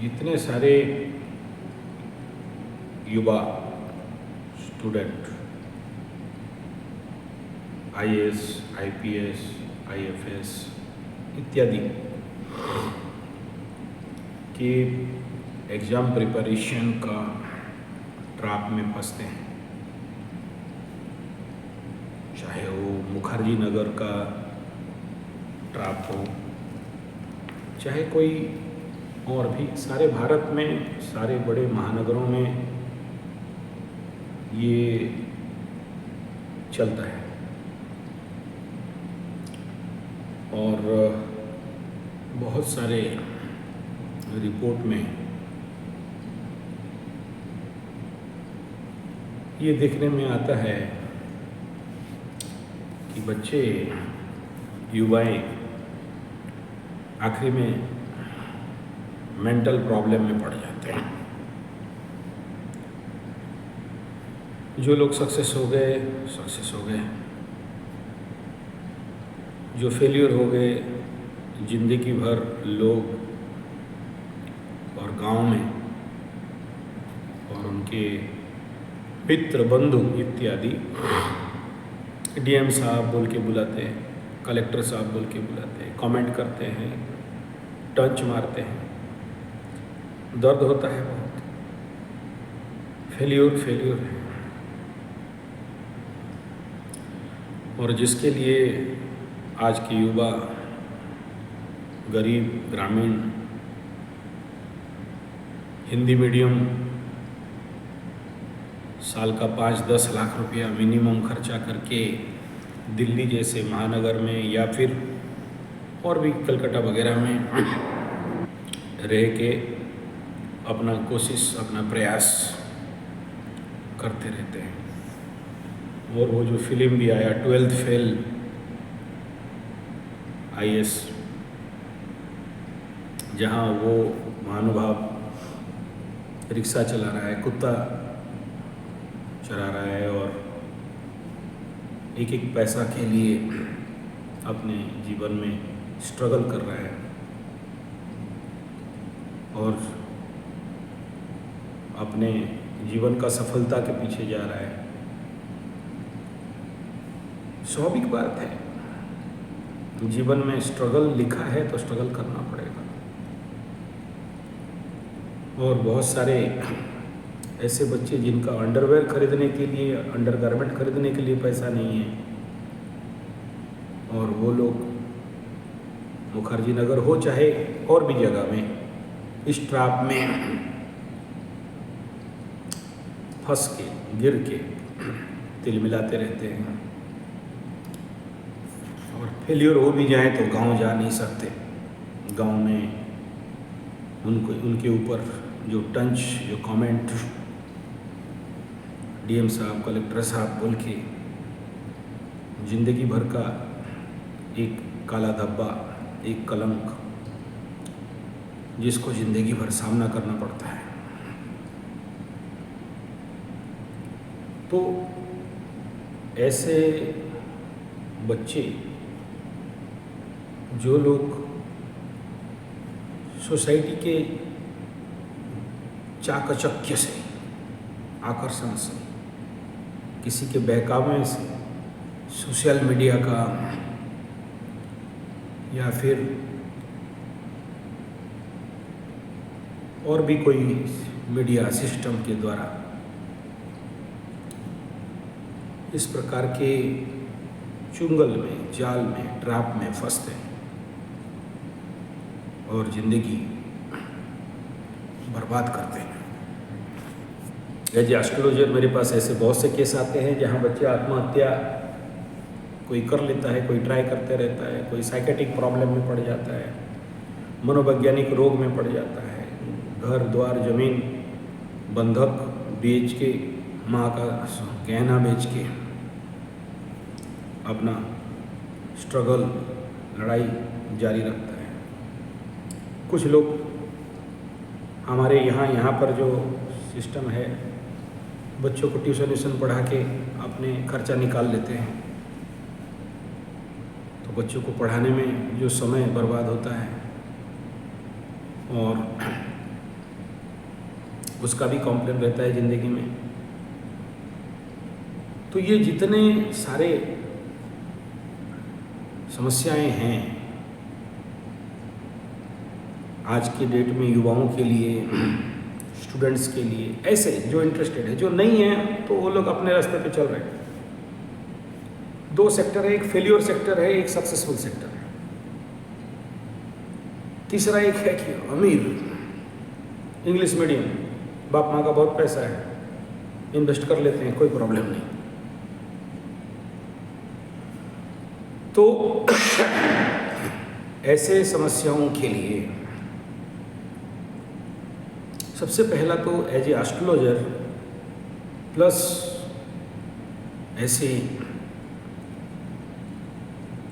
इतने सारे युवा स्टूडेंट आईएएस, आईपीएस, आईएफएस इत्यादि के एग्ज़ाम प्रिपरेशन का ट्रैप में फंसते हैं। चाहे वो मुखर्जी नगर का ट्रैप हो, चाहे कोई और भी, सारे भारत में सारे बड़े महानगरों में ये चलता है। और बहुत सारे रिपोर्ट में ये देखने में आता है कि बच्चे, युवाएं आखिरी में मेंटल प्रॉब्लम में पड़ जाते हैं। जो लोग सक्सेस हो गए, जो फेलियर हो गए, जिंदगी भर लोग और गांव में और उनके मित्र बंधु इत्यादि डीएम साहब बोल के बुलाते हैं, कलेक्टर साहब बोल के बुलाते हैं, कमेंट करते हैं, टंच मारते हैं, दर्द होता है बहुत, फेलियर है। और जिसके लिए आज के युवा गरीब ग्रामीण हिंदी मीडियम साल का 5-10 लाख रुपया मिनिमम खर्चा करके दिल्ली जैसे महानगर में या फिर और भी कलकत्ता वगैरह में रह के अपना कोशिश, अपना प्रयास करते रहते हैं। और वो जो फिल्म भी आया 12th फेल आईएएस, जहाँ वो महानुभाव रिक्शा चला रहा है, कुत्ता चला रहा है और एक एक पैसा के लिए अपने जीवन में स्ट्रगल कर रहा है और अपने जीवन का सफलता के पीछे जा रहा है। स्वाभाविक बात है, जीवन में स्ट्रगल लिखा है तो स्ट्रगल करना पड़ेगा। और बहुत सारे ऐसे बच्चे जिनका अंडरवेयर खरीदने के लिए, अंडरगारमेंट खरीदने के लिए पैसा नहीं है, और वो लोग मुखर्जी नगर हो चाहे और भी जगह में इस ट्रैप में फंस के, गिर के तिलमिलाते रहते हैं। और फेलियर हो भी जाए तो गांव जा नहीं सकते। गांव में उनके ऊपर जो टंच, जो कमेंट डीएम साहब, कलेक्टर साहब बोल के जिंदगी भर का एक काला धब्बा, एक कलंक, जिसको जिंदगी भर सामना करना पड़ता है। तो ऐसे बच्चे, जो लोग सोसाइटी के चाकचक्य से, आकर्षण से, किसी के बहकावे से, सोशल मीडिया का या फिर और भी कोई मीडिया सिस्टम के द्वारा इस प्रकार के चुंगल में, जाल में, ट्रैप में फंसते हैं और जिंदगी बर्बाद करते हैं। एज एस्ट्रोलॉजर मेरे पास ऐसे बहुत से केस आते हैं जहां बच्चे आत्महत्या कोई कर लेता है, कोई ट्राई करते रहता है, कोई साइकेटिक प्रॉब्लम में पड़ जाता है, मनोवैज्ञानिक रोग में पड़ जाता है, घर द्वार जमीन बंधक बेच के, माँ का गहना बेच के अपना स्ट्रगल, लड़ाई जारी रखता है। कुछ लोग हमारे यहाँ पर जो सिस्टम है, बच्चों को ट्यूशन पढ़ा के अपने खर्चा निकाल लेते हैं। तो बच्चों को पढ़ाने में जो समय बर्बाद होता है और उसका भी कॉम्प्लेन रहता है ज़िंदगी में। तो ये जितने सारे समस्याएं हैं आज के डेट में युवाओं के लिए, स्टूडेंट्स के लिए, ऐसे जो इंटरेस्टेड है, जो नहीं है तो वो लोग अपने रास्ते पे चल रहे हैं। 2 सेक्टर है, एक फेल्योर सेक्टर है, एक सक्सेसफुल सेक्टर है। तीसरा एक है कि अमीर, इंग्लिश मीडियम, बाप माँ का बहुत पैसा है, इन्वेस्ट कर लेते हैं, कोई प्रॉब्लम नहीं। तो ऐसे समस्याओं के लिए सबसे पहला तो एज ए एस्ट्रोलॉजर प्लस ऐसे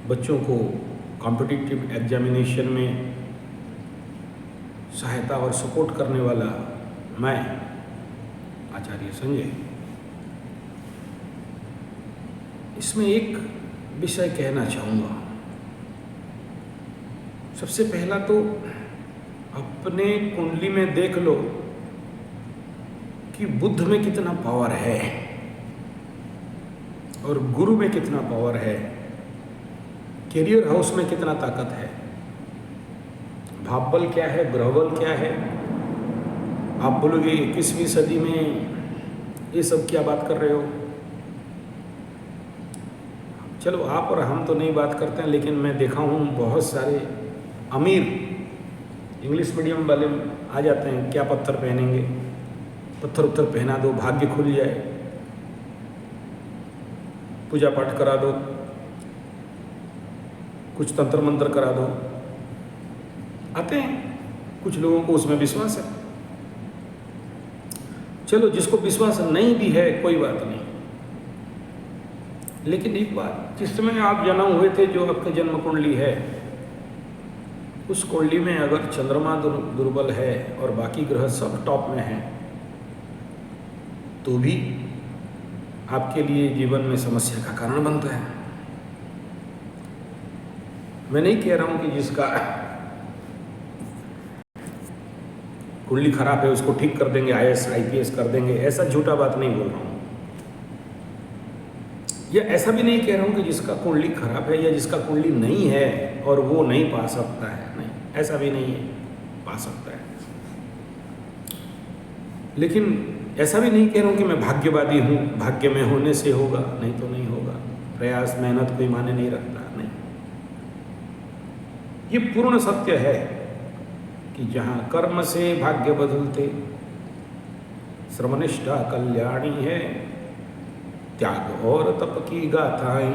बच्चों को कॉम्पिटिटिव एग्जामिनेशन में सहायता और सपोर्ट करने वाला मैं, आचार्य संजय, इसमें एक विषय कहना चाहूँगा। सबसे पहला तो अपने कुंडली में देख लो कि बुध में कितना पावर है और गुरु में कितना पावर है, कैरियर हाउस में कितना ताकत है, भावबल क्या है, ग्रहबल क्या है। आप बोलोगे 21वीं सदी में ये सब क्या बात कर रहे हो। चलो आप और हम तो नहीं बात करते हैं, लेकिन मैं देखा हूँ बहुत सारे अमीर इंग्लिश मीडियम वाले आ जाते हैं, क्या पत्थर पहनेंगे, पत्थर उत्थर पहना दो, भाग्य खुल जाए, पूजा पाठ करा दो, कुछ तंत्र मंत्र करा दो, आते हैं। कुछ लोगों को उसमें विश्वास है। चलो जिसको विश्वास नहीं भी है कोई बात नहीं, लेकिन एक बात, जिस समय आप जन्म हुए थे, जो आपके जन्म कुंडली है, उस कुंडली में अगर चंद्रमा दुर्बल है और बाकी ग्रह सब टॉप में हैं, तो भी आपके लिए जीवन में समस्या का कारण बनता है। मैं नहीं कह रहा हूं कि जिसका कुंडली खराब है उसको ठीक कर देंगे, IAS IPS कर देंगे, ऐसा झूठा बात नहीं बोल रहा हूं। या ऐसा भी नहीं कह रहा हूं कि जिसका कुंडली खराब है या जिसका कुंडली नहीं है और वो नहीं पा सकता है, नहीं, ऐसा भी नहीं है, पा सकता है। लेकिन ऐसा भी नहीं कह रहा हूं कि मैं भाग्यवादी हूं, भाग्य में होने से होगा, नहीं तो नहीं होगा, प्रयास मेहनत कोई माने नहीं रखता, नहीं। ये पूर्ण सत्य है कि जहां कर्म से भाग्य बदलते, श्रमनिष्ठा कल्याणी है, त्याग और तप की गाथाएं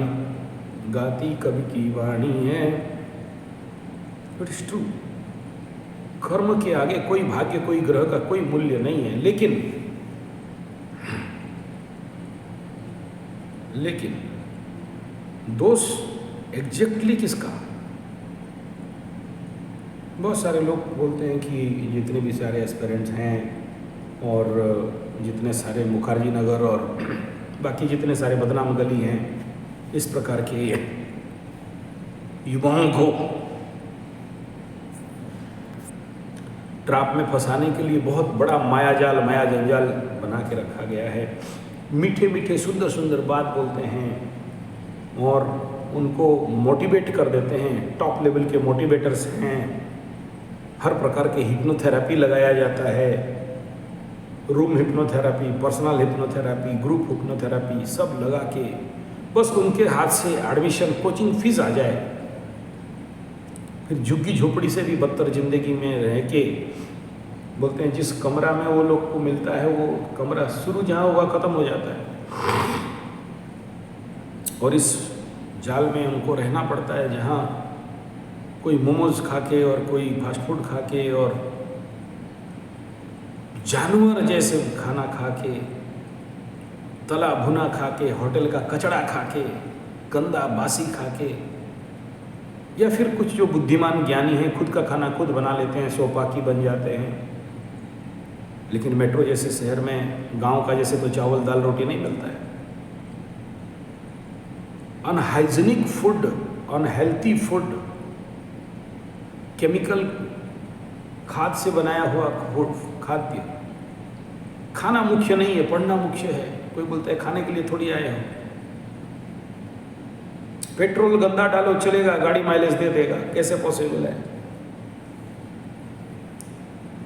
गाती कवि की वाणी है। इट इज ट्रू, कर्म के आगे कोई भाग्य, कोई ग्रह का कोई मूल्य नहीं है। लेकिन दोष एग्जैक्टली किसका? बहुत सारे लोग बोलते हैं कि जितने भी सारे एस्पिरेंट्स हैं और जितने सारे मुखर्जी नगर और बाकी जितने सारे बदनाम गली हैं, इस प्रकार के युवाओं को ट्रैप में फंसाने के लिए बहुत बड़ा मायाजाल, माया जंजाल बना के रखा गया है। मीठे मीठे सुंदर सुंदर बात बोलते हैं और उनको मोटिवेट कर देते हैं। टॉप लेवल के मोटिवेटर्स हैं। हर प्रकार के हिप्नोथेरेपी लगाया जाता है, room hypnotherapy, personal hypnotherapy, group hypnotherapy, सब लगा के बस उनके हाथ से एडमिशन, कोचिंग फीस आ जाए। फिर झुग्गी झोपड़ी से भी बदतर जिंदगी में रह के बोलते हैं जिस कमरा में वो लोग को मिलता है वो कमरा शुरू जहाँ हुआ ख़त्म हो जाता है, और इस जाल में उनको रहना पड़ता है जहाँ कोई मोमोज खा के और कोई फास्ट फूड खा के और जानवर जैसे खाना खा के, तला भुना खा के, होटल का कचड़ा खा के, गंदा बासी खा के, या फिर कुछ जो बुद्धिमान ज्ञानी हैं खुद का खाना खुद बना लेते हैं, सोपाकी बन जाते हैं। लेकिन मेट्रो जैसे शहर में गांव का जैसे तो चावल दाल रोटी नहीं मिलता है। Unhygienic food, unhealthy food, chemical खाद से बनाया हुआ खाद्य, खाना मुख्य नहीं है, पढ़ना मुख्य है। कोई बोलता है खाने के लिए थोड़ी आए हो। पेट्रोल गंदा डालो चलेगा, गाड़ी माइलेज दे देगा, कैसे पॉसिबल है?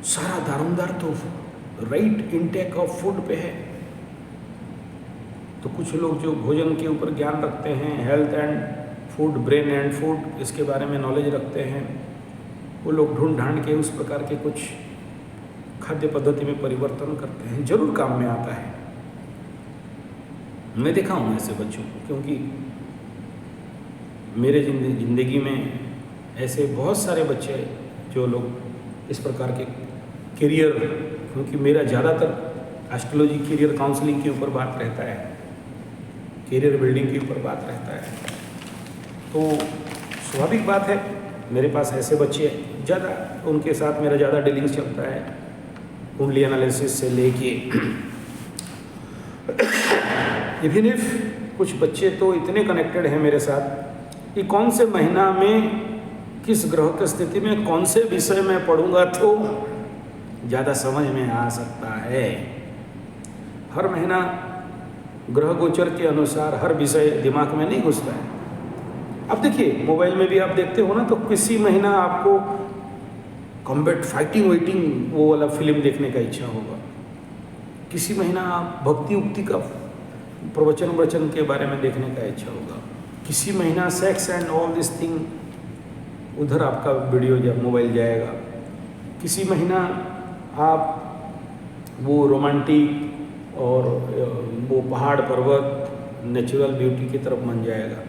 सारा दारोमदार तो राइट इनटेक ऑफ फूड पे है। तो कुछ लोग जो भोजन के ऊपर ज्ञान रखते हैं, health and food, brain and food, इसके बारे में नॉलेज रखते हैं, वो लोग ढूंढ ढांड के उस प्रकार के कुछ खाद्य पद्धति में परिवर्तन करते हैं। जरूर काम में आता है। मैं देखा हूँ ऐसे बच्चों को, क्योंकि मेरे जिंदगी में ऐसे बहुत सारे बच्चे जो लोग इस प्रकार के करियर, क्योंकि मेरा ज़्यादातर एस्ट्रोलॉजी करियर काउंसलिंग के ऊपर बात रहता है, करियर बिल्डिंग के ऊपर बात रहता है, तो स्वाभाविक बात है मेरे पास ऐसे बच्चे ज़्यादा, उनके साथ मेरा ज़्यादा डीलिंग्स चलता है, कुंडली एनालिसिस से लेके इवन इफ कुछ बच्चे तो इतने कनेक्टेड हैं मेरे साथ कि कौन से महीना में किस ग्रह की स्थिति में कौन से विषय में पढ़ूंगा तो ज़्यादा समझ में आ सकता है। हर महीना ग्रह गोचर के अनुसार हर विषय दिमाग में नहीं घुसता है। अब देखिए मोबाइल में भी आप देखते हो ना, तो किसी महीना आपको कॉम्बैट फाइटिंग वाइटिंग वो वाला फिल्म देखने का इच्छा होगा, किसी महीना आप भक्ति उक्ति का प्रवचन वचन के बारे में देखने का इच्छा होगा, किसी महीना sex and all this thing उधर आपका वीडियो जब मोबाइल जाएगा, किसी महीना आप वो रोमांटिक और वो पहाड़ पर्वत नेचुरल ब्यूटी की तरफ मन जाएगा।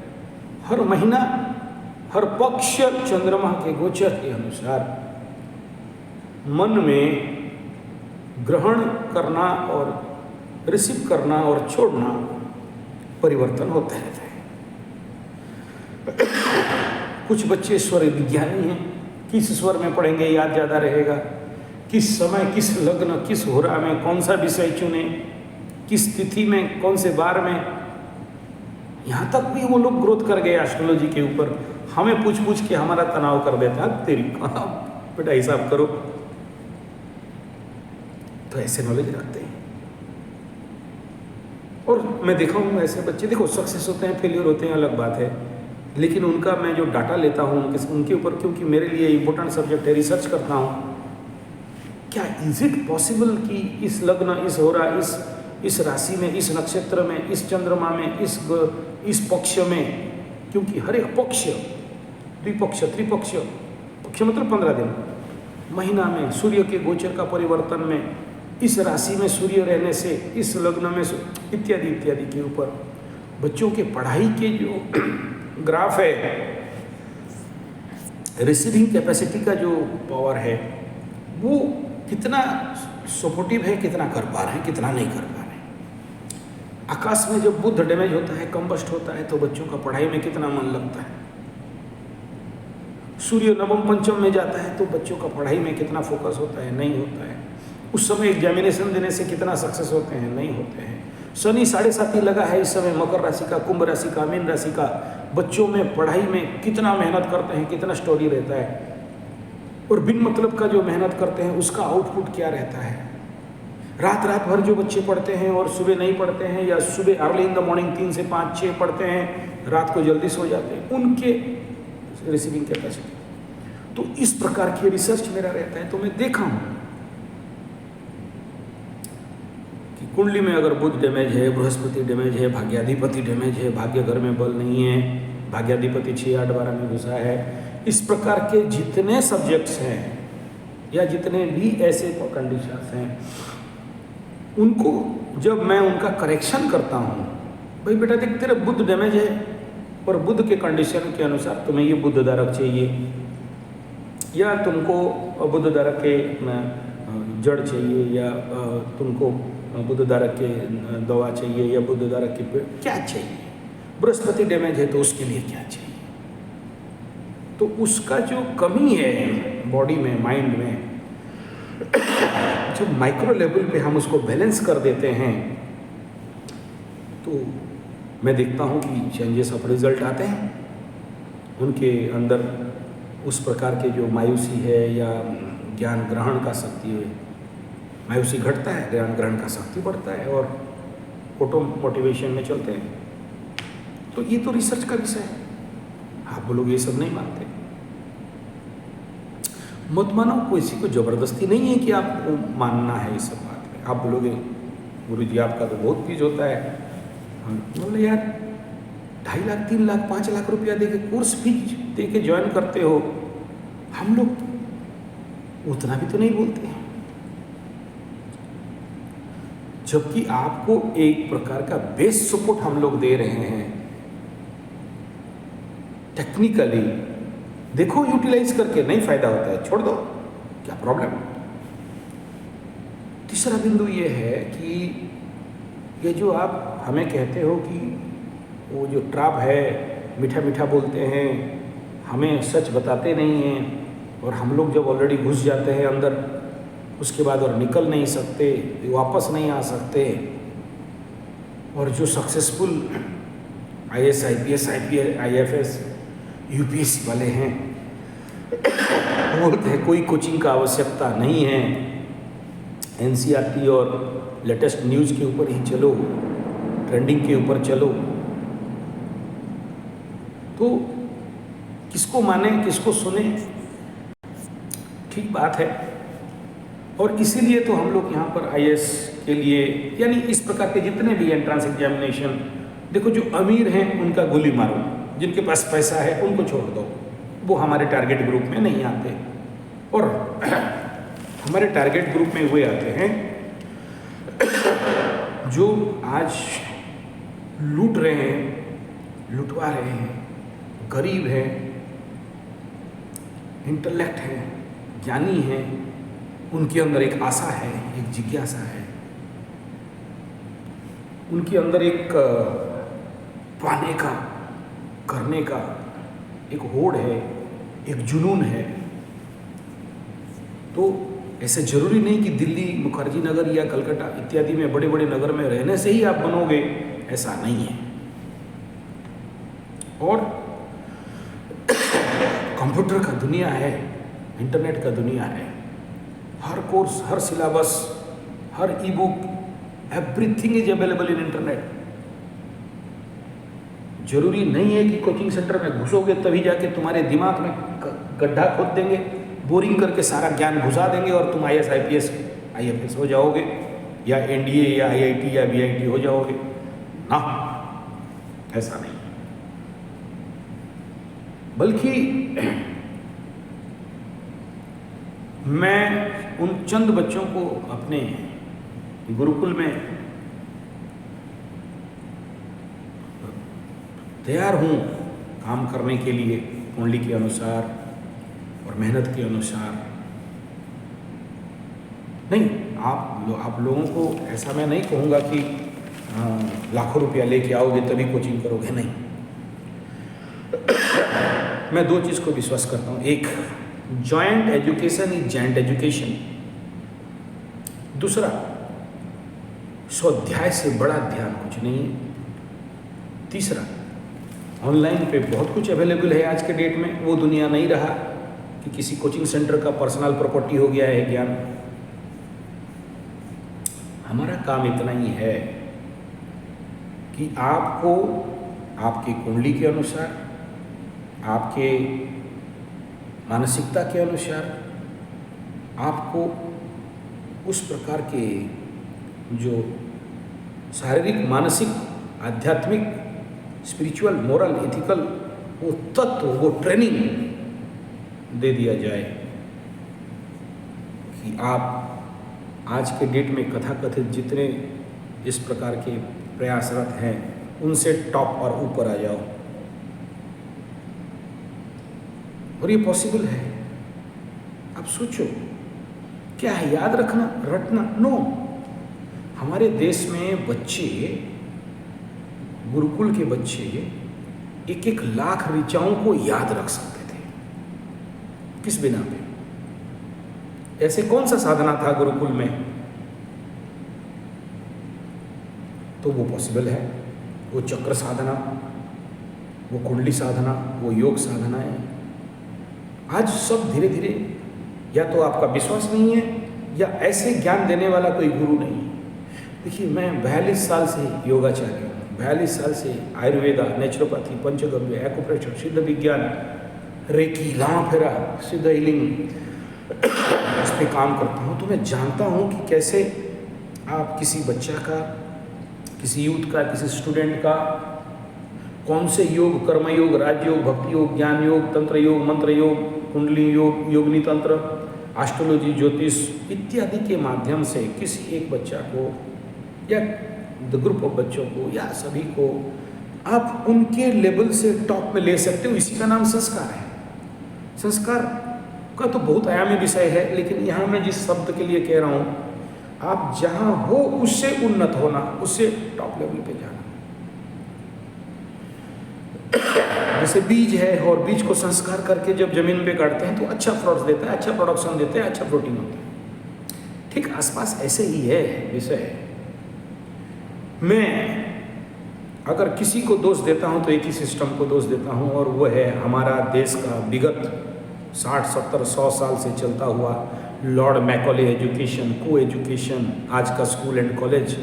हर महीना हर पक्ष चंद्रमा के गोचर के अनुसार मन में ग्रहण करना और रिसीव करना और छोड़ना परिवर्तन होते रहते हैं। कुछ बच्चे स्वर विज्ञानी हैं, किस स्वर में पढ़ेंगे याद ज़्यादा रहेगा, किस समय किस लग्न किस होरा में कौन सा विषय चुने, किस तिथि में कौन से बार में, यहाँ तक भी वो लोग ग्रोथ कर गए एस्ट्रोलॉजी के ऊपर। हमें पूछ पूछ के हमारा तनाव कर देता है, तेरी बेटा हिसाब करो। तो ऐसे नॉलेज रखते हैं। और मैं देखा हूँ ऐसे बच्चे, देखो सक्सेस होते हैं फेलियर होते हैं अलग बात है, लेकिन उनका मैं जो डाटा लेता हूँ उनके ऊपर, क्योंकि मेरे लिए इम्पोर्टेंट सब्जेक्ट है, रिसर्च करता हूँ क्या इज इट पॉसिबल कि इस लग्न इस होरा इस राशि में इस नक्षत्र में इस चंद्रमा में इस पक्ष में, क्योंकि हर एक पक्ष द्विपक्ष त्रिपक्ष, पक्ष मतलब 15 दिन, महीना में सूर्य के गोचर का परिवर्तन में, इस राशि में सूर्य रहने से इस लग्न में इत्यादि इत्यादि के ऊपर बच्चों के पढ़ाई के जो ग्राफ है, रिसीविंग कैपेसिटी का जो पावर है वो कितना सपोर्टिव है, कितना कर पा रहे हैं, कितना नहीं कर पा रहे हैं। आकाश में जब बुध डैमेज होता है, कंबस्ट होता है, तो बच्चों का पढ़ाई में कितना मन लगता है। सूर्य नवम पंचम में जाता है तो बच्चों का पढ़ाई में कितना फोकस होता है, नहीं होता है। उस समय एग्जामिनेशन देने से कितना सक्सेस होते हैं, नहीं होते हैं। शनि 7.5 लगा है इस समय मकर राशि का, कुंभ राशि का, मीन राशि का, बच्चों में पढ़ाई में कितना मेहनत करते हैं, कितना स्टडी रहता है, और बिन मतलब का जो मेहनत करते हैं उसका आउटपुट क्या रहता है। रात भर जो बच्चे पढ़ते हैं और सुबह नहीं पढ़ते हैं, या सुबह अर्ली इन द मॉर्निंग 3 से 5 6 पढ़ते हैं, रात को जल्दी सो जाते हैं, उनके रिसीविंग कैपेसिटी। तो इस प्रकार की रिसर्च मेरा रहता है। तो मैं देखा हूँ कि कुंडली में अगर बुध डैमेज है, बृहस्पति डैमेज है, भाग्याधिपति डैमेज है, भाग्य घर में बल नहीं है, भाग्याधिपति 6 8 12 में घुसा है, इस प्रकार के जितने सब्जेक्ट्स हैं या जितने भी ऐसे कंडीशंस हैं, उनको जब मैं उनका करेक्शन करता हूँ, भाई बेटा देख तेरा बुध डैमेज है और बुध के कंडीशन के अनुसार तुम्हें ये बुध धारक चाहिए, या तुमको बुध धारक के जड़ चाहिए, या तुमको बुध धारक के दवा चाहिए, या बुध धारक के पेड़ क्या चाहिए। बृहस्पति डैमेज है तो उसके लिए क्या चाहिए। तो उसका जो कमी है बॉडी में, माइंड में, जो माइक्रो लेवल पे हम उसको बैलेंस कर देते हैं, तो मैं देखता हूँ कि चेंजेस ऑफ रिजल्ट आते हैं। उनके अंदर उस प्रकार के जो मायूसी है या ज्ञान ग्रहण का शक्ति है मायूसी घटता है, ज्ञान ग्रहण का शक्ति बढ़ता है और ऑटो मोटिवेशन में चलते हैं। तो ये तो रिसर्च का विषय है। आप बोलोगे ये सब नहीं मानते, मत मानो, किसी को जबरदस्ती नहीं है कि आपको मानना है इस सब बात में। आप बोलोगे गुरु जी आपका तो बहुत फीस होता है, हम बोले यार 2.5 लाख 3 लाख 5 लाख रुपया दे के कोर्स फीस दे के ज्वाइन करते हो, हम लोग उतना भी तो नहीं बोलते हैं। जबकि आपको एक प्रकार का बेस सपोर्ट हम लोग दे रहे हैं, टेक्निकली देखो यूटिलाइज करके, नहीं फायदा होता है छोड़ दो, क्या प्रॉब्लम। तीसरा बिंदु ये है कि ये जो आप हमें कहते हो कि वो जो ट्रैप है, मीठा मीठा बोलते हैं, हमें सच बताते नहीं हैं, और हम लोग जब ऑलरेडी घुस जाते हैं अंदर उसके बाद और निकल नहीं सकते, वापस नहीं आ सकते। और जो successful IAS IPS IFS UPS वाले हैं बोलते हैं कोई कोचिंग का आवश्यकता नहीं है, NCERT और लेटेस्ट न्यूज़ के ऊपर ही चलो, ट्रेंडिंग के ऊपर चलो। तो किसको माने किसको सुने, ठीक बात है। और इसीलिए तो हम लोग यहाँ पर IAS के लिए, यानी इस प्रकार के जितने भी एंट्रेंस एग्जामिनेशन, देखो जो अमीर हैं उनका गोली मारो, जिनके पास पैसा है उनको छोड़ दो, वो हमारे टारगेट ग्रुप में नहीं आते। और हमारे टारगेट ग्रुप में वे आते हैं जो आज लूट रहे हैं, लुटवा रहे हैं, गरीब हैं, इंटेलेक्ट हैं, ज्ञानी हैं, उनके अंदर एक आशा है, एक जिज्ञासा है, उनके अंदर एक पाने का, करने का एक होड़ है, एक जुनून है। तो ऐसे जरूरी नहीं कि दिल्ली, मुखर्जी नगर या कलकत्ता इत्यादि में बड़े बड़े नगर में रहने से ही आप बनोगे, ऐसा नहीं है। और कंप्यूटर का दुनिया है, इंटरनेट का दुनिया है, हर कोर्स, हर सिलेबस, हर ebook, everything is available in internet. जरूरी नहीं है कि कोचिंग सेंटर में घुसोगे तभी जाके तुम्हारे दिमाग में गड्ढा खोद देंगे, बोरिंग करके सारा ज्ञान घुसा देंगे और तुम IAS IPS IFS हो जाओगे, या NDA या IIT या VIT हो जाओगे ना, ऐसा नहीं। बल्कि मैं उन चंद बच्चों को अपने गुरुकुल में तैयार हूँ काम करने के लिए, कुंडली के अनुसार और मेहनत के अनुसार। नहीं, आप लोगों को ऐसा मैं नहीं कहूँगा कि लाखों रुपया लेके आओगे तभी कोचिंग करोगे, नहीं। मैं 2 चीज़ को विश्वास करता हूँ, एक joint education is joint education, दूसरा स्वाध्याय से बड़ा ध्यान कुछ नहीं है, तीसरा ऑनलाइन पे बहुत कुछ अवेलेबल है आज के डेट में, वो दुनिया नहीं रहा कि किसी कोचिंग सेंटर का पर्सनल प्रॉपर्टी हो गया है ज्ञान। हमारा काम इतना ही है कि आपको आपकी कुंडली के अनुसार, आपके मानसिकता के अनुसार, आपको उस प्रकार के जो शारीरिक, मानसिक, आध्यात्मिक, स्पिरिचुअल, मोरल, एथिकल वो तत्व, वो ट्रेनिंग दे दिया जाए कि आप आज के डेट में कथाकथित जितने इस प्रकार के प्रयासरत हैं उनसे टॉप और ऊपर आ जाओ। और ये पॉसिबल है। अब सोचो, क्या है याद रखना, रटना? नो। हमारे देश में बच्चे, गुरुकुल के बच्चे 1-1 लाख ऋचाओं को याद रख सकते थे। किस बिना पे? ऐसे कौन सा साधना था गुरुकुल में? तो वो पॉसिबल है। वो चक्र साधना, वो कुंडली साधना, वो योग साधना है। आज सब धीरे धीरे, या तो आपका विश्वास नहीं है या ऐसे ज्ञान देने वाला कोई गुरु नहीं है। देखिए, मैं 42 साल से योगाचार्य हूँ, 42 साल से आयुर्वेदा, नेचुरोपैथी, पंचगव्य, एक्यूप्रेशर, सिद्ध विज्ञान, रेकी, लामा फेरा, सिद्ध हीलिंग इस पे काम करता हूँ। तो मैं जानता हूँ कि कैसे आप किसी बच्चा का, किसी यूथ का, किसी स्टूडेंट का कौन से योग, कर्मयोग, राजयोग, भक्ति योग, ज्ञान योग, तंत्र योग, मंत्र योग, कुंडली योग, योगिनी तंत्र, एस्ट्रोलॉजी, ज्योतिष इत्यादि के माध्यम से किसी एक बच्चा को या द ग्रुप ऑफ बच्चों को या सभी को आप उनके लेवल से टॉप में ले सकते हो। इसी का नाम संस्कार है। संस्कार का तो बहुत आयामी विषय है, लेकिन यहाँ मैं जिस शब्द के लिए कह रहा हूँ, आप जहाँ हो उससे उन्नत होना, उससे टॉप लेवल पे जाना। जैसे बीज है, और बीज को संस्कार करके जब जमीन पे काटते हैं तो अच्छा फ्रूट्स देता है, अच्छा प्रोडक्शन देते हैं, अच्छा प्रोटीन होता है। ठीक आसपास ऐसे ही है विषय। मैं अगर किसी को दोष देता हूं तो एक ही सिस्टम को दोष देता हूं, और वो है हमारा देश का विगत 60, 70, 100 साल से चलता हुआ लॉर्ड मैकॉले एजुकेशन, को एजुकेशन, आज का स्कूल एंड कॉलेज,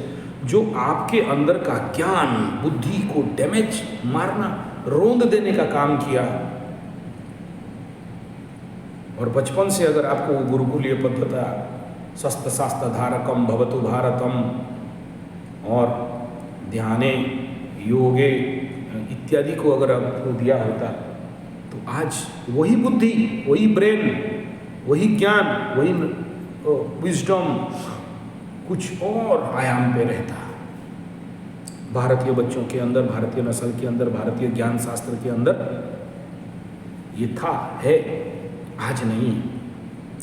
जो आपके अंदर का ज्ञान, बुद्धि को डैमेज, मारना, रोंद देने का काम किया। और बचपन से अगर आपको गुरुकुलीय पद्धता, शस्त्र शास्त्र धारकम भवतु भारतम और ध्याने, योगे इत्यादि को अगर आपको दिया होता तो आज वही बुद्धि, वही ब्रेन, वही ज्ञान, वही विजडम कुछ और आयाम पे रहता। भारतीय बच्चों के अंदर, भारतीय नस्ल के अंदर, भारतीय ज्ञान शास्त्र के अंदर ये था, है, आज नहीं।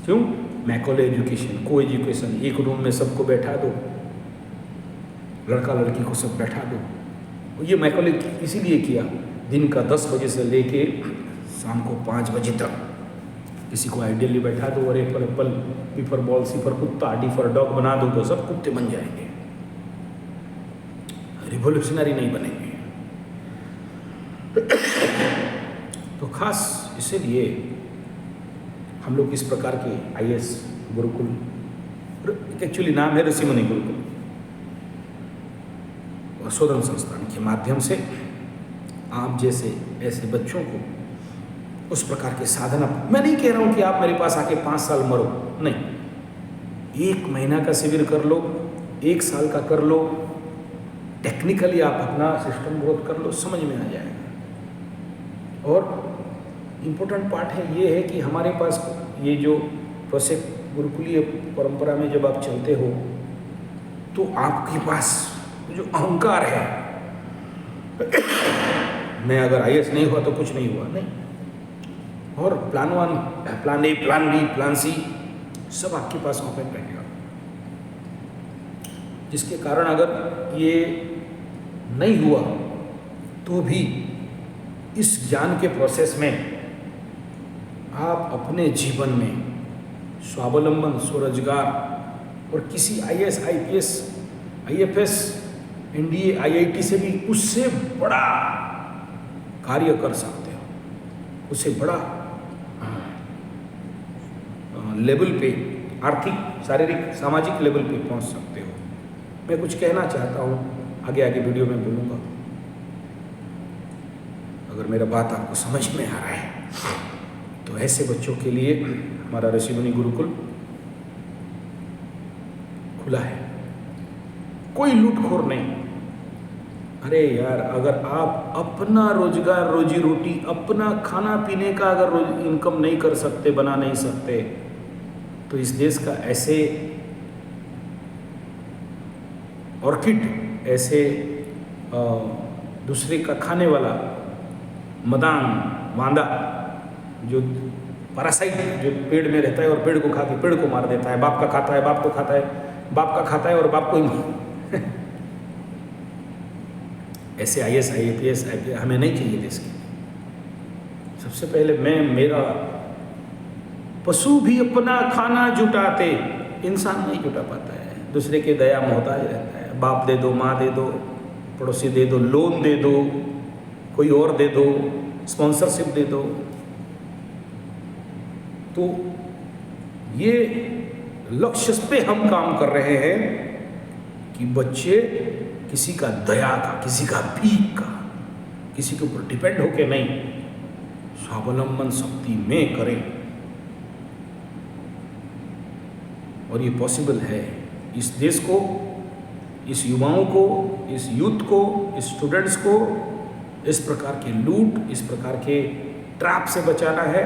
क्यों? मैकॉले एजुकेशन, को एजुकेशन, एक रूम में सबको बैठा दो, लड़का लड़की को सब बैठा दो। ये मैकॉले इसीलिए किया, दिन का 10 बजे से लेके शाम को 5 बजे तक किसी को आइडियली बैठा दो और apple apple, B for ball, C for कुत्ता, डी फॉर डॉग बना दो तो सब कुत्ते बन जाएंगे, रिवोल्यूशनरी नहीं बनेंगे। तो खास इसीलिए हम लोग इस प्रकार के IAS गुरुकुल, एक्चुअली नाम है ऋषिमुनि गुरुकुल और शोधन संस्थान के माध्यम से आप जैसे ऐसे बच्चों को उस प्रकार के साधना, मैं नहीं कह रहा हूं कि आप मेरे पास आके 5 साल मरो, नहीं, 1 महीना का शिविर कर लो, 1 साल का कर लो, टेक्निकली आप अपना सिस्टम ग्रोथ कर लो, समझ में आ जाएगा। और इम्पोर्टेंट पार्ट है ये है कि हमारे पास ये जो प्रोसेस गुरुकुलीय परंपरा में जब आप चलते हो तो आपके पास जो अहंकार है, मैं अगर IAS नहीं हुआ तो कुछ नहीं हुआ, नहीं, और plan 1, plan A, plan B, plan C सब आपके पास ओपन रहेगा, जिसके कारण अगर ये नहीं हुआ तो भी इस ज्ञान के प्रोसेस में आप अपने जीवन में स्वावलंबन, स्वरोजगार और किसी IAS, IPS, IFS, NDA, IIT से भी उससे बड़ा कार्य कर सकते हो, उससे बड़ा लेवल पे, आर्थिक, शारीरिक, सामाजिक लेवल पे पहुंच सकते हो। मैं कुछ कहना चाहता हूँ, आगे आगे वीडियो में बोलूँगा। अगर मेरा बात आपको समझ में आ रहा है तो ऐसे बच्चों के लिए हमारा ऋषिमुनि गुरुकुल खुला है, कोई लूटखोर नहीं। अरे यार, अगर आप अपना रोजगार, रोजी रोटी, अपना खाना पीने का अगर इनकम नहीं कर सकते, बना नहीं सकते, तो इस देश का ऐसे ऑर्किड, ऐसे दूसरे का खाने वाला मदान, वांदा, जो पैरासाइट जो पेड़ में रहता है और पेड़ को खा के पेड़ को मार देता है, बाप का खाता है, बाप को खाता है, बाप का खाता है और बाप को ही ऐसे IAS, IPS, हमें नहीं चाहिए देश के। सबसे पहले मेरा पशु भी अपना खाना जुटाते, इंसान नहीं जुटा पाता है, दूसरे के दया मोहताज रहता है। बाप दे दो, माँ दे दो, पड़ोसी दे दो, लोन दे दो, कोई और दे दो, स्पॉन्सरशिप दे दो। तो ये लक्ष्य पे हम काम कर रहे हैं कि बच्चे किसी का दया का, किसी का भीख का, किसी के ऊपर डिपेंड होके नहीं, स्वावलंबन शक्ति में करें। और ये पॉसिबल है। इस देश को, इस युवाओं को, इस यूथ को, इस स्टूडेंट्स को इस प्रकार के लूट, इस प्रकार के ट्रैप से बचाना है,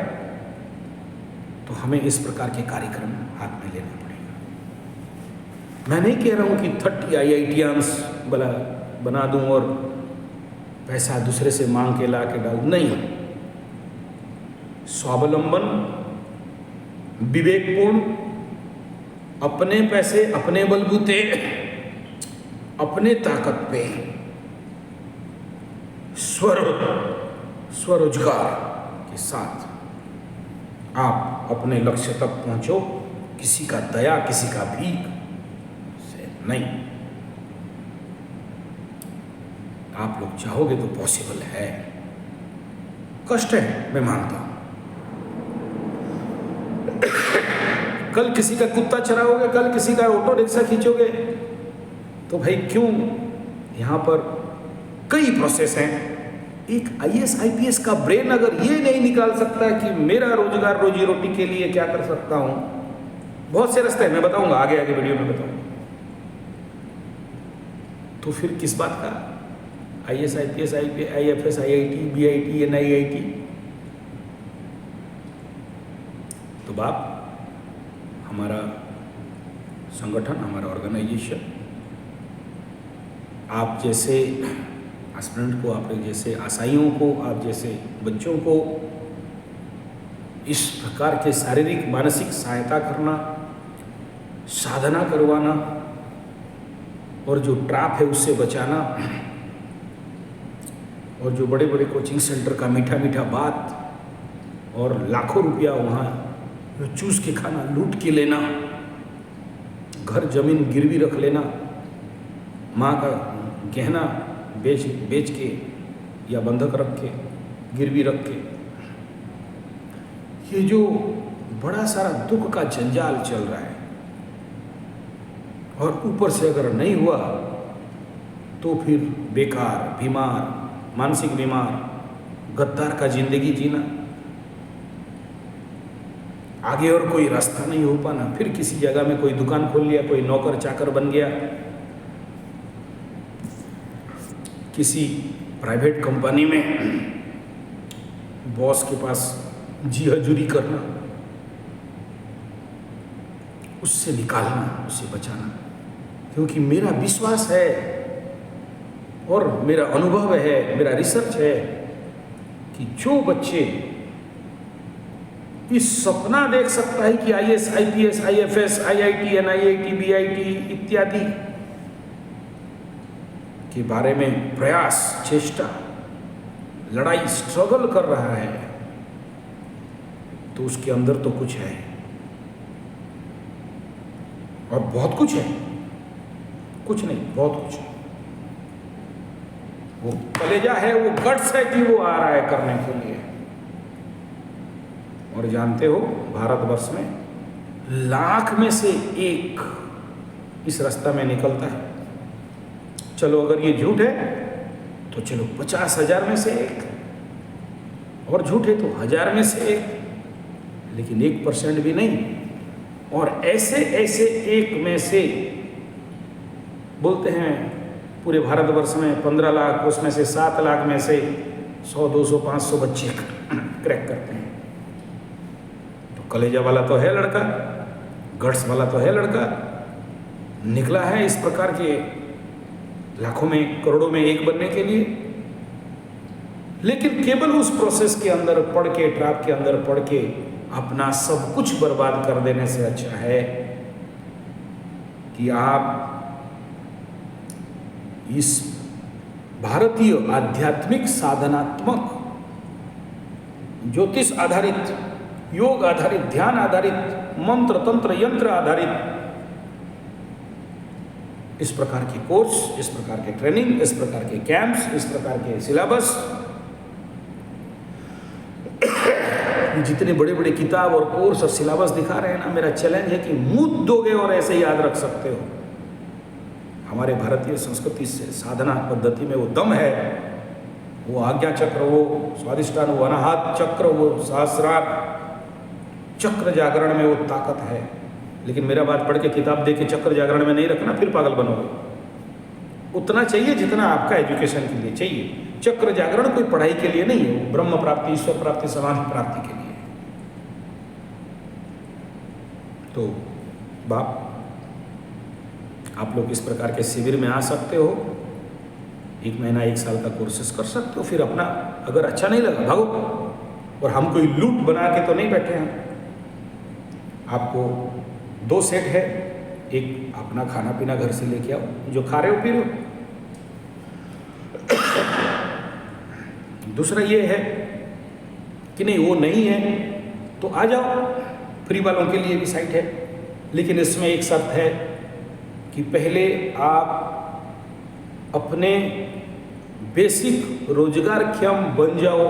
तो हमें इस प्रकार के कार्यक्रम हाथ में लेना पड़ेगा। मैं नहीं कह रहा हूं कि 30 IITians बना दूं और पैसा दूसरे से मांग के ला के डाल, नहीं। स्वावलंबन, विवेकपूर्ण, अपने पैसे, अपने बलबूते, अपने ताकत पे स्वरोजगार के साथ आप अपने लक्ष्य तक पहुंचो, किसी का दया, किसी का भीख से नहीं। आप लोग चाहोगे तो पॉसिबल है। कष्ट है, मैं मानता हूं। कल किसी का कुत्ता चराओगे, कल किसी का ऑटो रिक्शा खींचोगे, तो भाई क्यों? यहां पर कई प्रोसेस हैं। एक IAS IPS का ब्रेन अगर ये नहीं निकाल सकता कि मेरा रोजगार रोजी रोटी के लिए क्या कर सकता हूं, बहुत से रास्ते हैं, मैं बताऊंगा आगे वीडियो में बताऊंगा, तो फिर किस बात का IAS IPS IFS IIT BIT NIIT? तो बाप, हमारा संगठन, हमारा ऑर्गेनाइजेशन आप जैसे एस्पिरेंट को, आप जैसे आशाइयों को, आप जैसे बच्चों को इस प्रकार के शारीरिक मानसिक सहायता करना, साधना करवाना और जो ट्रैप है उससे बचाना, और जो बड़े बड़े कोचिंग सेंटर का मीठा मीठा बात और लाखों रुपया वहाँ चूस के खाना, लूट के लेना, घर जमीन गिरवी रख लेना, माँ का गहना बेच के या बंधक रख के, गिरवी रख के, ये जो बड़ा सारा दुख का जंजाल चल रहा है, और ऊपर से अगर नहीं हुआ तो फिर बेकार, बीमार, मानसिक बीमार, गद्दार का जिंदगी जीना, आगे और कोई रास्ता नहीं हो पाना, फिर किसी जगह में कोई दुकान खोल लिया, कोई नौकर चाकर बन गया, किसी प्राइवेट कंपनी में बॉस के पास जी हजूरी करना, उससे निकालना, उससे बचाना। क्योंकि मेरा विश्वास है और मेरा अनुभव है, मेरा रिसर्च है कि जो बच्चे इस सपना देख सकता है कि IAS IPS IFS IIT NIIT BIT इत्यादि के बारे में प्रयास, चेष्टा, लड़ाई, स्ट्रगल कर रहा है, तो उसके अंदर तो कुछ है, और बहुत कुछ है, कुछ नहीं, बहुत कुछ है। वो कलेजा है, वो गट्स है कि वो आ रहा है करने के लिए। और जानते हो, भारतवर्ष में लाख में से एक इस रास्ता में निकलता है। चलो अगर ये झूठ है तो चलो 50,000 में से एक, और झूठ है तो 1000 में से एक, लेकिन 1% भी नहीं। और ऐसे ऐसे एक में से बोलते हैं पूरे भारतवर्ष में 15 लाख, उसमें से 7 लाख में से 100, 200, 500 बच्चे क्रैक करते हैं। तो कलेजा वाला तो है लड़का, गट्स वाला तो है लड़का, निकला है इस प्रकार के लाखों में, करोड़ों में एक बनने के लिए। लेकिन केवल उस प्रोसेस के अंदर पड़ के, ट्रैप के अंदर पड़ के अपना सब कुछ बर्बाद कर देने से अच्छा है कि आप इस भारतीय आध्यात्मिक, साधनात्मक, ज्योतिष आधारित, योग आधारित, ध्यान आधारित, मंत्र तंत्र यंत्र आधारित इस प्रकार के कोर्स, इस प्रकार के ट्रेनिंग, इस प्रकार के कैंप्स, इस प्रकार के सिलेबस ये जितने बड़े बड़े किताब और कोर्स और सिलेबस दिखा रहे हैं ना, मेरा चैलेंज है कि मुंह दोगे और ऐसे याद रख सकते हो। हमारे भारतीय संस्कृति से साधना पद्धति में वो दम है, वो आज्ञा चक्र, वो स्वादिष्टान, वो अनाहत चक्र, वो सहस्रार चक्र जागरण में वो ताकत है। लेकिन मेरा बात पढ़ के किताब दे के चक्र जागरण में नहीं रखना, फिर पागल बनोगे। उतना चाहिए जितना आपका एजुकेशन के लिए चाहिए। चक्र जागरण कोई पढ़ाई के लिए नहीं है, ब्रह्म प्राप्ति, ईश्वर प्राप्ति, समाधि प्राप्ति के लिए। तो बाप, आप लोग इस प्रकार के शिविर में आ सकते हो, 1 महीना 1 साल का कोर्सेस कर सकते हो, फिर अपना अगर अच्छा नहीं लगा भागो। और हम कोई लूट बना के तो नहीं बैठे हैं। आपको 2 सेट है, एक अपना खाना पीना घर से लेके आओ, जो खा रहे हो पी रहे हो। दूसरा ये है कि नहीं वो नहीं है तो आ जाओ, फ्री वालों के लिए भी साइट है। लेकिन इसमें एक शर्त है कि पहले आप अपने बेसिक रोजगारक्षम बन जाओ।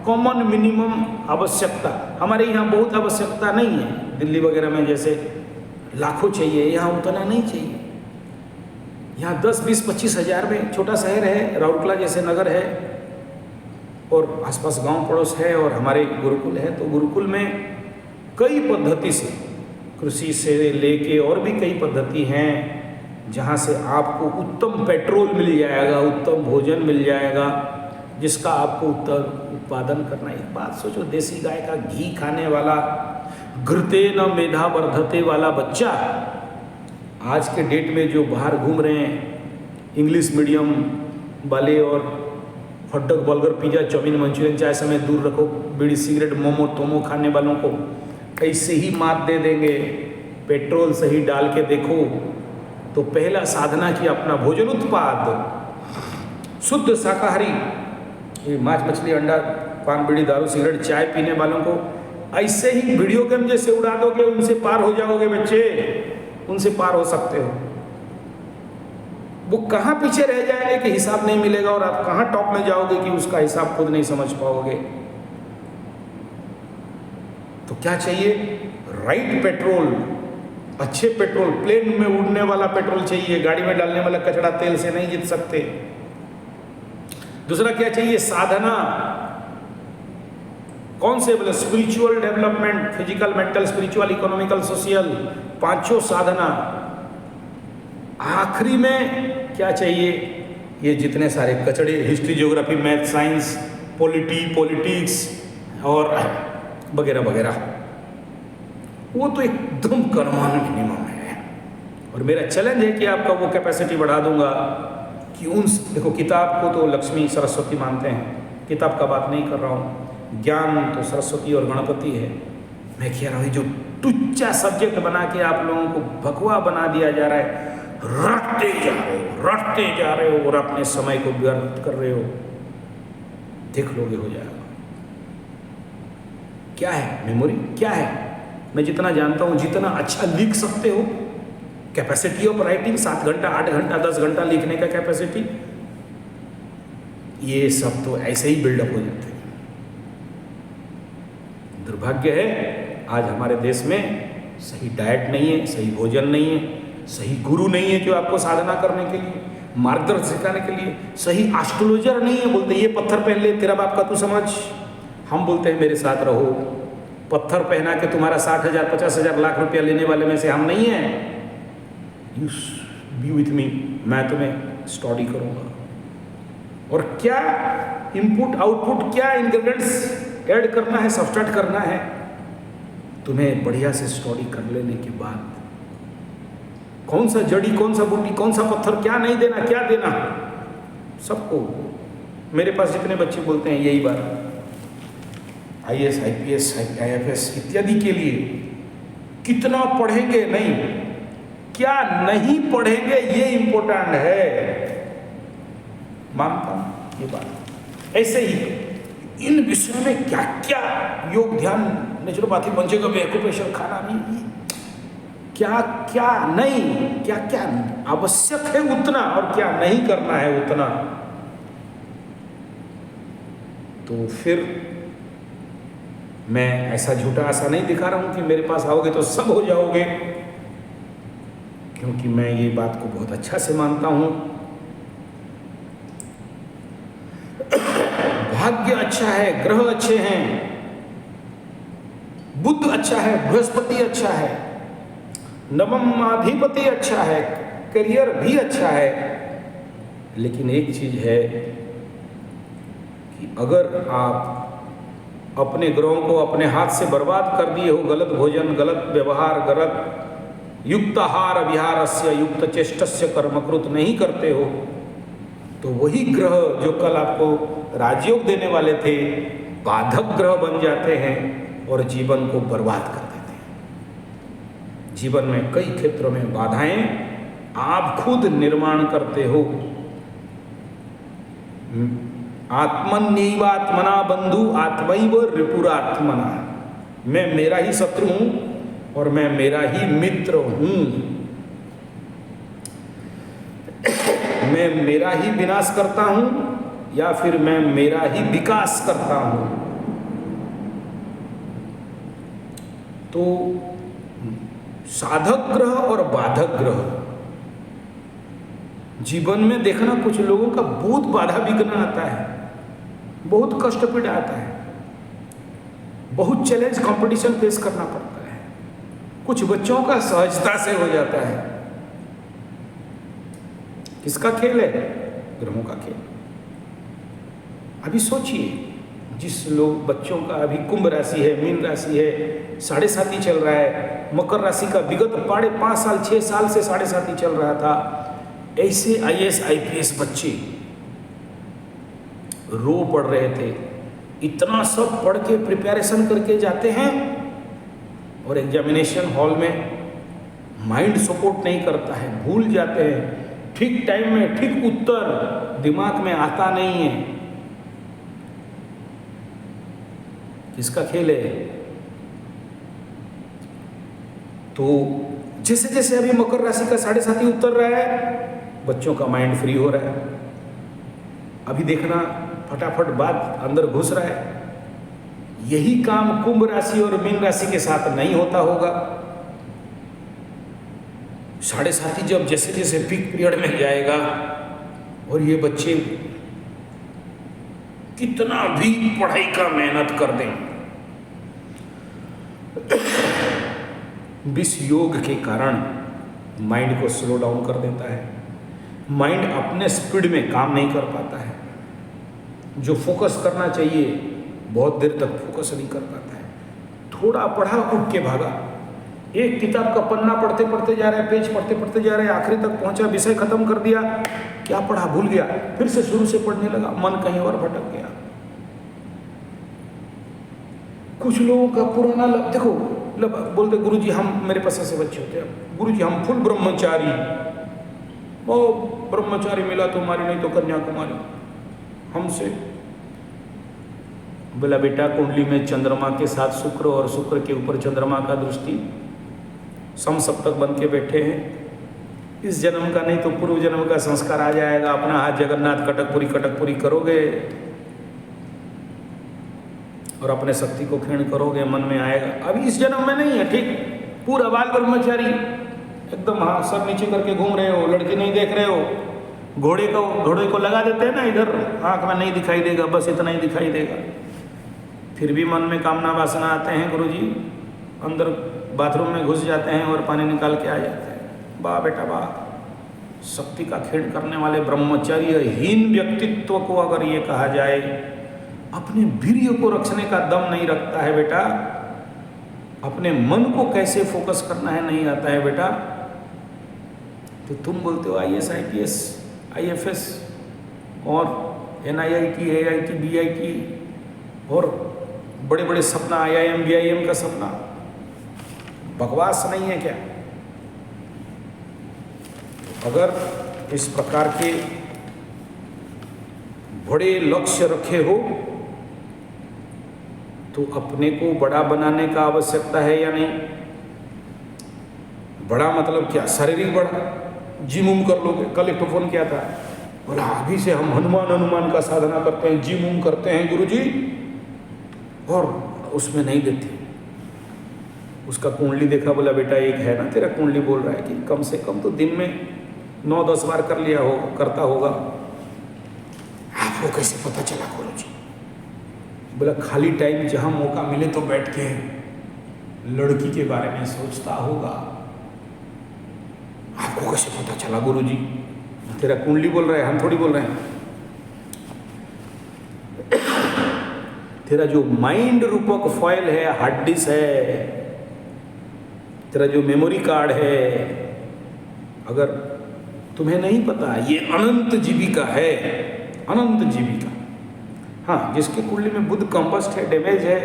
कॉमन मिनिमम आवश्यकता, हमारे यहाँ बहुत आवश्यकता नहीं है, दिल्ली वगैरह में जैसे लाखों चाहिए, यहाँ उतना नहीं चाहिए। यहाँ 10, 20, 25 हज़ार में छोटा शहर है, राउरकेला जैसे नगर है और आसपास गांव पड़ोस है और हमारे गुरुकुल है। तो गुरुकुल में कई पद्धति से, कृषि से लेके और भी कई पद्धति हैं जहाँ से आपको उत्तम पेट्रोल मिल जाएगा, उत्तम भोजन मिल जाएगा, जिसका आपको उत्पादन करना है। एक बात सोचो, देसी गाय का घी खाने वाला, घृते न मेधा वर्धते वाला बच्चा आज के डेट में जो बाहर घूम रहे हैं, इंग्लिश मीडियम वाले और hot dog, burger, pizza, chow mein, Manchurian, चाय समेत दूर रखो, बीड़ी सिगरेट, मोमो तोमो खाने वालों को ऐसे ही मात दे देंगे। पेट्रोल सही डाल के देखो तो पहला साधना की अपना भोजन उत्पाद, शुद्ध शाकाहारी, ये मांस मछली अंडा पान बीड़ी दारू सिगरेट चाय पीने वालों को ऐसे ही वीडियो गेम जैसे उड़ा दोगे, उनसे पार हो जाओगे बच्चे, उनसे पार हो सकते हो। वो कहाँ पीछे रह जाएंगे कि हिसाब नहीं मिलेगा, और आप कहाँ टॉप में जाओगे कि उसका हिसाब खुद नहीं समझ पाओगे। तो क्या चाहिए? राइट पेट्रोल, अच्छे पेट्रोल, प्लेन में उड़ने वाला पेट्रोल चाहिए, गाड़ी में डालने वाला कचरा तेल से नहीं जीत सकते। दूसरा क्या चाहिए? साधना। कौन से? बोले spiritual development, physical, mental, spiritual, economical, social, 5 साधना। आखिरी में क्या चाहिए? ये जितने सारे कचड़े, history, geography, math, science, politics और वगैरह वगैरह, वो तो एकदम कॉमन मिनिमम है। और मेरा चैलेंज है कि आपका वो कैपेसिटी बढ़ा दूंगा कि देखो, किताब को तो लक्ष्मी सरस्वती मानते हैं, किताब का बात नहीं कर रहा हूँ, ज्ञान तो सरस्वती और गणपति है। मैं कह रहा हूँ जो टुच्चा सब्जेक्ट बना के आप लोगों को भगवा बना दिया जा रहा है, रटते जा रहे हो और अपने समय को व्यर्थ कर रहे हो, देख लोगे हो जाएगा। क्या है मेमोरी? क्या है? मैं जितना जानता हूँ, जितना अच्छा लिख सकते हो, कैपेसिटी ऑफ राइटिंग 7 घंटा, 8 घंटा, 10 घंटा लिखने का कैपेसिटी, ये सब तो ऐसे ही बिल्डअप हो जाते हैं। दुर्भाग्य है आज हमारे देश में सही डाइट नहीं है, सही भोजन नहीं है, सही गुरु नहीं है जो आपको साधना करने के लिए, मार्गदर्शन सिखाने के लिए, सही एस्ट्रोलॉजर नहीं है। बोलते ये पत्थर पहन ले, तेरा बाप का तू समझ। हम बोलते हैं मेरे साथ रहो। पत्थर पहना के तुम्हारा 60,000, 50,000, लाख रुपया लेने वाले में से हम नहीं हैं। यू बी विथ मी, मैं तुम्हें स्टडी करूँगा। और क्या इनपुट आउटपुट, क्या इंग्रेडिएंट्स ऐड करना है, सब्सट्रैक्ट करना है, तुम्हें बढ़िया से स्टडी कर लेने के बाद कौन सा जड़ी, कौन सा बूटी, कौन सा पत्थर, क्या नहीं देना, क्या देना, सबको। मेरे पास जितने बच्चे बोलते हैं यही बात, IAS, IPS, IFS इत्यादि के लिए कितना पढ़ेंगे, नहीं क्या नहीं पढ़ेंगे, ये इंपॉर्टेंट है। मानता हूं ये बात। ऐसे ही इन विषयों में क्या क्या योग, ध्यान, नेचुरोपैथी, पंचगव्य, एक्यूप्रेशर, खाना नहीं, क्या क्या नहीं, क्या क्या आवश्यक है उतना और क्या नहीं करना है उतना, तो फिर मैं ऐसा झूठा आशा नहीं दिखा रहा हूँ कि मेरे पास आओगे तो सब हो जाओगे, क्योंकि मैं ये बात को बहुत अच्छा से मानता हूँ। भाग्य अच्छा है, ग्रह अच्छे हैं, बुध अच्छा है, बृहस्पति अच्छा है, नवमाधिपति अच्छा है, करियर भी अच्छा है। लेकिन एक चीज है कि अगर आप अपने ग्रहों को अपने हाथ से बर्बाद कर दिए हो, गलत भोजन, गलत व्यवहार, गलत युक्ताहार विहारस्य युक्त चेष्टस्य कर्मकृत नहीं करते हो, तो वही ग्रह जो कल आपको राजयोग देने वाले थे बाधक ग्रह बन जाते हैं और जीवन को बर्बाद कर देते हैं। जीवन में कई क्षेत्रों में बाधाएं आप खुद निर्माण करते हो। आत्मन्यैवात्मना बंधु आत्मैव रिपुरात्मना, मैं मेरा ही शत्रु हूं और मैं मेरा ही मित्र हूं। मैं मेरा ही विनाश करता हूं या फिर मैं मेरा ही विकास करता हूं। तो साधक ग्रह और बाधक ग्रह जीवन में देखना, कुछ लोगों का बहुत बाधा विघ्न आता है, बहुत कष्ट पीड़ा आता है, बहुत चैलेंज कंपटीशन फेस करना पड़ता है। कुछ बच्चों का सहजता से हो जाता है। किसका खेल है? ग्रहों का खेल। अभी सोचिए, जिस लोग बच्चों का अभी कुंभ राशि है, मीन राशि है, 7.5 चल रहा है, मकर राशि का विगत 5 साल 6 साल से 7.5 चल रहा था, ऐसे IAS IPS बच्चे रो पड़ रहे थे। इतना सब पढ़ के प्रिपरेशन करके जाते हैं और एग्जामिनेशन हॉल में माइंड सपोर्ट नहीं करता है, भूल जाते हैं। ठीक टाइम में ठीक उत्तर दिमाग में आता नहीं है। किसका खेल है? तो जैसे जैसे अभी मकर राशि का 7.5 उतर रहा है, बच्चों का माइंड फ्री हो रहा है। अभी देखना, फटाफट बात अंदर घुस रहा है। यही काम कुंभ राशि और मीन राशि के साथ नहीं होता होगा। 7.5 जब जैसे जैसे पीक पीरियड में जाएगा और ये बच्चे कितना भी पढ़ाई का मेहनत कर दें, विष योग के कारण माइंड को स्लो डाउन कर देता है। माइंड अपने स्पीड में काम नहीं कर पाता है। जो फोकस करना चाहिए बहुत देर तक फोकस नहीं कर पाता है। थोड़ा पढ़ा, उठ के भागा। एक किताब का पन्ना पढ़ते पढ़ते जा रहा है, पेज पढ़ते पढ़ते जा रहा है, आखिरी तक पहुंचा, विषय खत्म कर दिया, क्या पढ़ा भूल गया, फिर से शुरू से पढ़ने लगा, मन कहीं और भटक गया। कुछ लोगों का पुराना देखो, बोलते गुरुजी हम, मेरे पास ऐसे बच्चे होते हैं, गुरुजी हम फुल ब्रह्मचारी, वो ब्रह्मचारी मिला तो हमारी, नहीं तो कन्याकुमारी हमसे। बोला बेटा, कुंडली में चंद्रमा के साथ शुक्र और शुक्र के ऊपर चंद्रमा का दृष्टि, समसप्तक बन के बैठे हैं। इस जन्म का नहीं तो पूर्व जन्म का संस्कार आ जाएगा। अपना हाथ जगन्नाथ कटकपुरी करोगे और अपने शक्ति को क्षीण करोगे, मन में आएगा। अभी इस जन्म में नहीं है, ठीक पूरा बाल ब्रह्मचारी एकदम, हाँ सर नीचे करके घूम रहे हो, लड़की नहीं देख रहे हो। घोड़े को लगा देते हैं ना इधर, आंख में नहीं दिखाई देगा, बस इतना ही दिखाई देगा। फिर भी मन में कामना वासना आते हैं, गुरुजी अंदर बाथरूम में घुस जाते हैं और पानी निकाल के आ जाते हैं। वाह बेटा वाह, शक्ति का खेल करने वाले ब्रह्मचर्य हीन व्यक्तित्व को अगर ये कहा जाए, अपने वीर्य को रखने का दम नहीं रखता है बेटा, अपने मन को कैसे फोकस करना है नहीं आता है बेटा, तो तुम बोलते हो IAS IPS IFS और NIIT AIT BIT और बड़े बड़े सपना, IIM BIM का सपना। बकवास नहीं है क्या? अगर इस प्रकार के बड़े लक्ष्य रखे हो तो अपने को बड़ा बनाने का आवश्यकता है या नहीं? बड़ा मतलब क्या? शारीरिक बड़ा, जिम उम कर लोगे। कल एक फोन किया था, बोला अभी से हम हनुमान का साधना करते हैं, जिम उम करते हैं गुरुजी, और उसमें नहीं देती। उसका कुंडली देखा, बोला बेटा एक है ना तेरा कुंडली बोल रहा है कि कम से कम तो दिन में 9-10 बार कर लिया हो, करता होगा। आपको कैसे पता चला गुरुजी? बोला खाली टाइम जहाँ मौका मिले तो बैठ के लड़की के बारे में सोचता होगा। आपको कैसे पता चला गुरुजी? तेरा कुंडली बोल रहा है, हम थोड़ी बोल रहे हैं। तेरा जो माइंड रूपक फॉयल है, हार्ड डिस्क है, तेरा जो मेमोरी कार्ड है, अगर तुम्हें नहीं पता ये अनंत जीबी का है, अनंत जीबी का। हाँ, जिसके कुंडली में बुध कंबस्ट है, डैमेज है,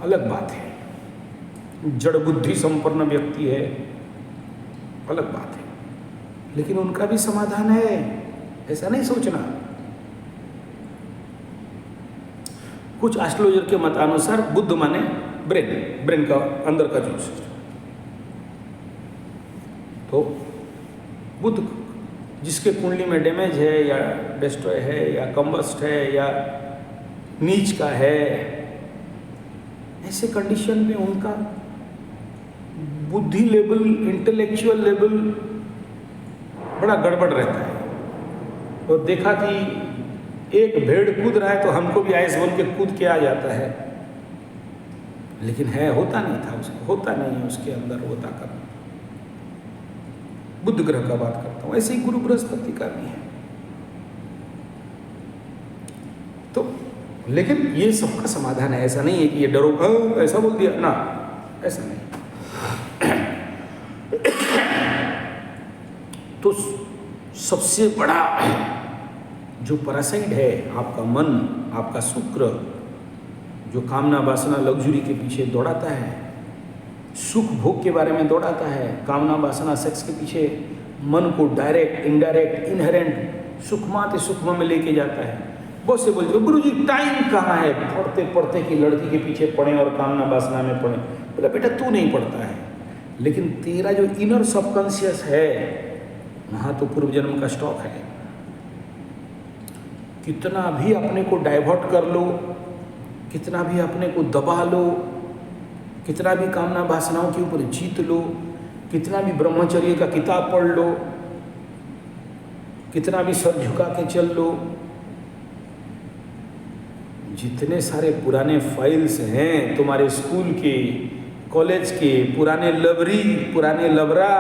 अलग बात है। जड़ बुद्धि संपन्न व्यक्ति है, अलग बात है। लेकिन उनका भी समाधान है, ऐसा नहीं सोचना। कुछ एस्ट्रोलॉजर के मतानुसार बुध माने ब्रेन का अंदर का जो सिस्टम। तो बुध जिसके कुंडली में डैमेज है या डिस्ट्रॉय है या कंबस्ट है या नीच का है, ऐसे कंडीशन में उनका बुद्धि लेवल, इंटेलेक्चुअल लेवल बड़ा गड़बड़ रहता है। तो देखा कि एक भेड़ कूद रहा है तो हमको भी आइस बोल के कूद के आ जाता है, लेकिन है होता नहीं था, उसको होता नहीं है उसके अंदर वो ताकत। बुध ग्रह का बात करता हूँ, ऐसे ही गुरु बृहस्पति का भी है। तो लेकिन ये सबका समाधान है, ऐसा नहीं है कि ये डरो ऐसा बोल दिया ना, ऐसा नहीं। तो सबसे बड़ा जो पैरासाइट है आपका मन, आपका शुक्र, जो कामना वासना लग्जरी के पीछे दौड़ाता है, सुख भोग के बारे में दौड़ाता है, कामना वासना सेक्स के पीछे मन को डायरेक्ट, इनडायरेक्ट, इनहेरेंट सुखमाते सुखमा में लेके जाता है। बहुत से बोलते गुरु जी टाइम कहाँ है पढ़ते पढ़ते कि लड़की के पीछे पढ़े और कामना वासना में पढ़े। बोला बेटा तू नहीं पढ़ता है, लेकिन तेरा जो इनर सबकॉन्शियस है वहाँ तो पूर्व जन्म का स्टॉक है। कितना भी अपने को डाइवर्ट कर लो, कितना भी अपने को दबा लो, कितना भी कामना वासनाओं के ऊपर जीत लो, कितना भी ब्रह्मचर्य का किताब पढ़ लो, कितना भी सर झुका के चल लो, जितने सारे पुराने फाइल्स हैं तुम्हारे स्कूल के, कॉलेज के, पुराने लवरी, पुराने लवरा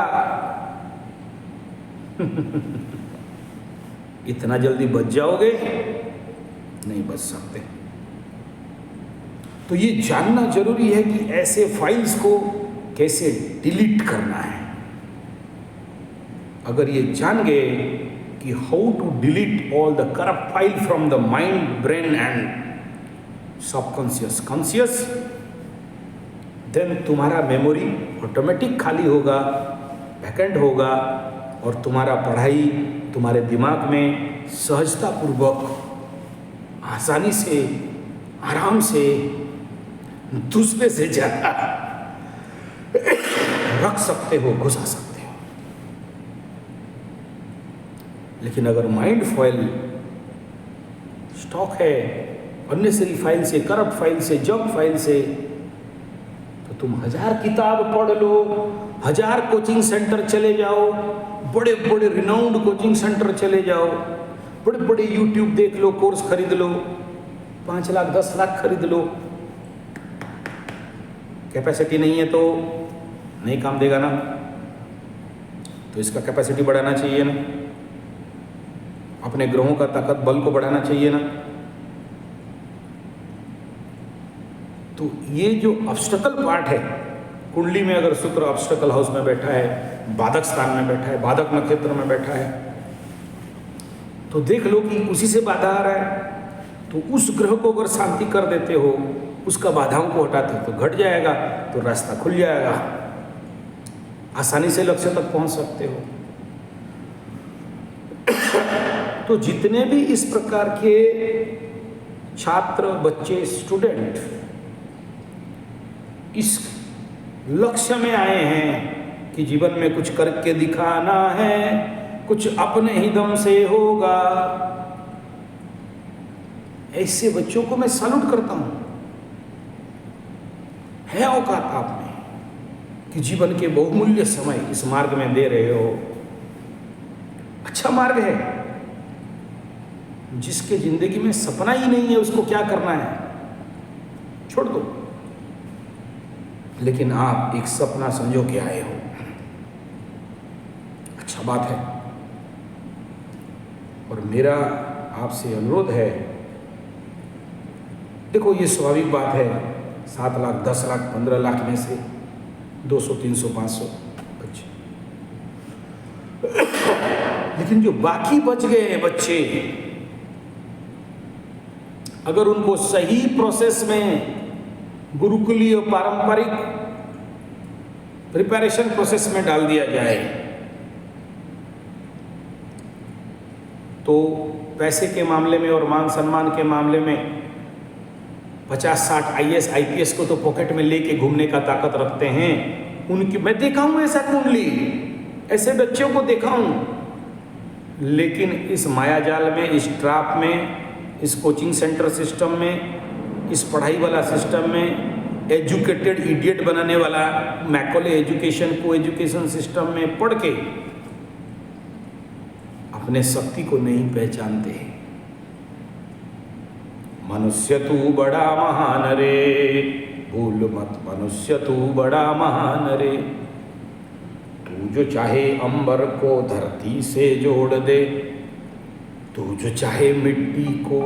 इतना जल्दी बच जाओगे? नहीं बच सकते। तो ये जानना जरूरी है कि ऐसे फाइल्स को कैसे डिलीट करना है। अगर ये जान गए कि how to delete all the corrupt file from the mind, brain and subconscious conscious, then तुम्हारा मेमोरी ऑटोमेटिक खाली होगा, वैकेंट होगा, और तुम्हारा पढ़ाई तुम्हारे दिमाग में सहजता पूर्वक, आसानी से, आराम से, दूसरे से ज्यादा रख सकते हो, घुसा सकते हो। लेकिन अगर माइंड फाइल स्टॉक है अननेसेसरी फाइल से, करप्ट फाइल से, जंक फाइल से, तो तुम 1000 किताब पढ़ लो, 1000 कोचिंग सेंटर चले जाओ, बड़े बड़े रिनाउंड कोचिंग सेंटर चले जाओ, बड़े बड़े यूट्यूब देख लो, कोर्स खरीद लो, 5 लाख 10 लाख खरीद लो, कैपेसिटी नहीं है तो नहीं काम देगा ना। तो इसका कैपेसिटी बढ़ाना चाहिए ना, अपने ग्रहों का ताकत बल को बढ़ाना चाहिए ना। तो ये जो ऑब्स्टेकल पार्ट है कुंडली में, अगर शुक्र ऑब्स्टेकल हाउस में बैठा है, बाधक स्थान में बैठा है, बाधक नक्षत्र में बैठा है, तो देख लो कि उसी से बाधा आ रहा है। तो उस ग्रह को अगर शांति कर देते हो, उसका बाधाओं को हटाते हो, तो घट जाएगा, तो रास्ता खुल जाएगा, आसानी से लक्ष्य तक पहुंच सकते हो। तो जितने भी इस प्रकार के छात्र, बच्चे, स्टूडेंट इस लक्ष्य में आए हैं कि जीवन में कुछ करके दिखाना है, कुछ अपने ही दम से होगा, ऐसे बच्चों को मैं सैल्यूट करता हूं। है औकात आप में कि जीवन के बहुमूल्य समय इस मार्ग में दे रहे हो। अच्छा मार्ग है। जिसके जिंदगी में सपना ही नहीं है उसको क्या करना है, छोड़ दो। लेकिन आप एक सपना संजो के आए हो, अच्छा बात है। और मेरा आपसे अनुरोध है, देखो ये स्वाभाविक बात है, 7 लाख 10 लाख 15 लाख में से 200 300 500 बच्चे, लेकिन जो बाकी बच गए हैं बच्चे, अगर उनको सही प्रोसेस में गुरुकुलीय पारंपरिक प्रिपरेशन प्रोसेस में डाल दिया जाए तो पैसे के मामले में और मान सम्मान के मामले में 50-60 IAS IPS को तो पॉकेट में लेके घूमने का ताकत रखते हैं। उनकी मैं देखा हूं ऐसा कुंडली, ऐसे बच्चों को देखा हूं। लेकिन इस मायाजाल में, इस ट्रैप में, इस कोचिंग सेंटर सिस्टम में, इस पढ़ाई वाला सिस्टम में, एजुकेटेड इडियट बनाने वाला मैकॉले एजुकेशन को एजुकेशन सिस्टम में पढ़ के अपने शक्ति को नहीं पहचानते। मनुष्य तू बड़ा महान रे, भूल मत मनुष्य तू बड़ा महान रे। तू जो चाहे अंबर को धरती से जोड़ दे, तू जो चाहे मिट्टी को